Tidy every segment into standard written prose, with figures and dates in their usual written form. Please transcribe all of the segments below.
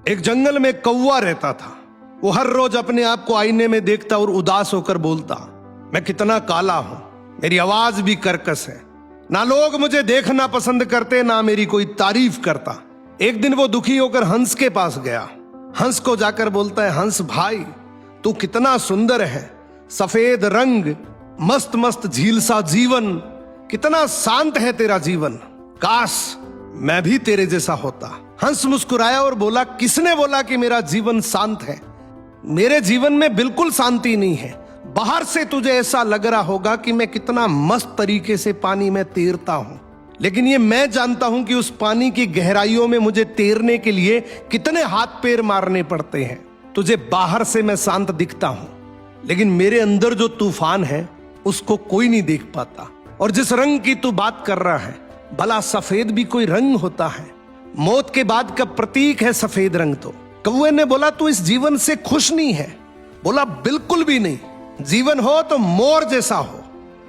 एक जंगल में कौवा रहता था। वो हर रोज अपने आप को आईने में देखता और उदास होकर बोलता, मैं कितना काला हूं, मेरी आवाज भी कर्कश है, ना लोग मुझे देखना पसंद करते, ना मेरी कोई तारीफ करता। एक दिन वो दुखी होकर हंस के पास गया। हंस को जाकर बोलता है, हंस भाई तू कितना सुंदर है, सफेद रंग, मस्त मस्त झील सा जीवन, कितना शांत है तेरा जीवन, काश मैं भी तेरे जैसा होता। हंस मुस्कुराया और बोला, किसने बोला कि मेरा जीवन शांत है? मेरे जीवन में बिल्कुल शांति नहीं है। बाहर से तुझे ऐसा लग रहा होगा कि मैं कितना मस्त तरीके से पानी में तैरता हूं, लेकिन ये मैं जानता हूं कि उस पानी की गहराइयों में मुझे तैरने के लिए कितने हाथ पैर मारने पड़ते हैं। तुझे बाहर से मैं शांत दिखता हूं, लेकिन मेरे अंदर जो तूफान है उसको कोई नहीं देख पाता। और जिस रंग की तू बात कर रहा है, भला सफेद भी कोई रंग होता है? मौत के बाद का प्रतीक है सफेद रंग। तो कौवे ने बोला, तू इस जीवन से खुश नहीं है? बोला, बिल्कुल भी नहीं। जीवन हो तो मोर जैसा हो,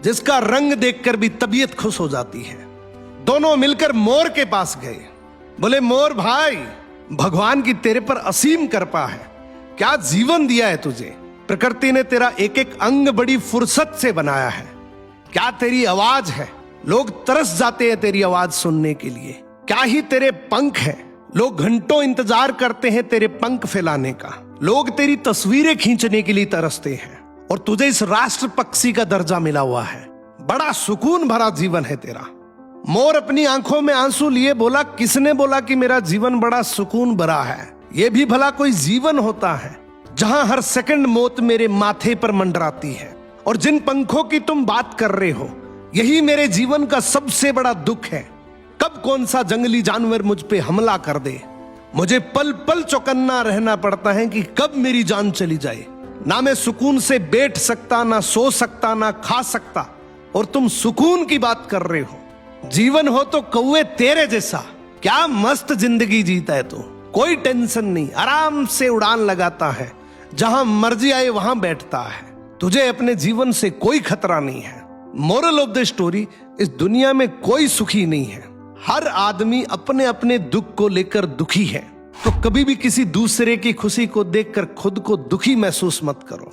जिसका रंग देखकर भी तबीयत खुश हो जाती है। दोनों मिलकर मोर के पास गए। बोले, मोर भाई, भगवान की तेरे पर असीम कृपा है, क्या जीवन दिया है तुझे। प्रकृति ने तेरा एक एक अंग बड़ी फुर्सत से बनाया है। क्या तेरी आवाज है, लोग तरस जाते हैं तेरी आवाज सुनने के लिए। क्या ही तेरे पंख हैं, लोग घंटों इंतजार करते हैं तेरे पंख फैलाने का। लोग तेरी तस्वीरें खींचने के लिए तरसते हैं, और तुझे इस राष्ट्र पक्षी का दर्जा मिला हुआ है। बड़ा सुकून भरा जीवन है तेरा। मोर अपनी आंखों में आंसू लिए बोला, किसने बोला कि मेरा जीवन बड़ा सुकून भरा है? यह भी भला कोई जीवन होता है जहां हर सेकंड मौत मेरे माथे पर मंडराती है? और जिन पंखों की तुम बात कर रहे हो, यही मेरे जीवन का सबसे बड़ा दुख है। कब कौन सा जंगली जानवर मुझ पे हमला कर दे, मुझे पल पल चौकन्ना रहना पड़ता है कि कब मेरी जान चली जाए। ना मैं सुकून से बैठ सकता, ना सो सकता, ना खा सकता, और तुम सुकून की बात कर रहे हो। जीवन हो तो कौवे तेरे जैसा, क्या मस्त जिंदगी जीता है तू। कोई टेंशन नहीं, आराम से उड़ान लगाता है, जहां मर्जी आए वहां बैठता है। तुझे अपने जीवन से कोई खतरा नहीं है। मोरल ऑफ द स्टोरी, इस दुनिया में कोई सुखी नहीं है। हर आदमी अपने अपने दुख को लेकर दुखी है। तो कभी भी किसी दूसरे की खुशी को देखकर खुद को दुखी महसूस मत करो।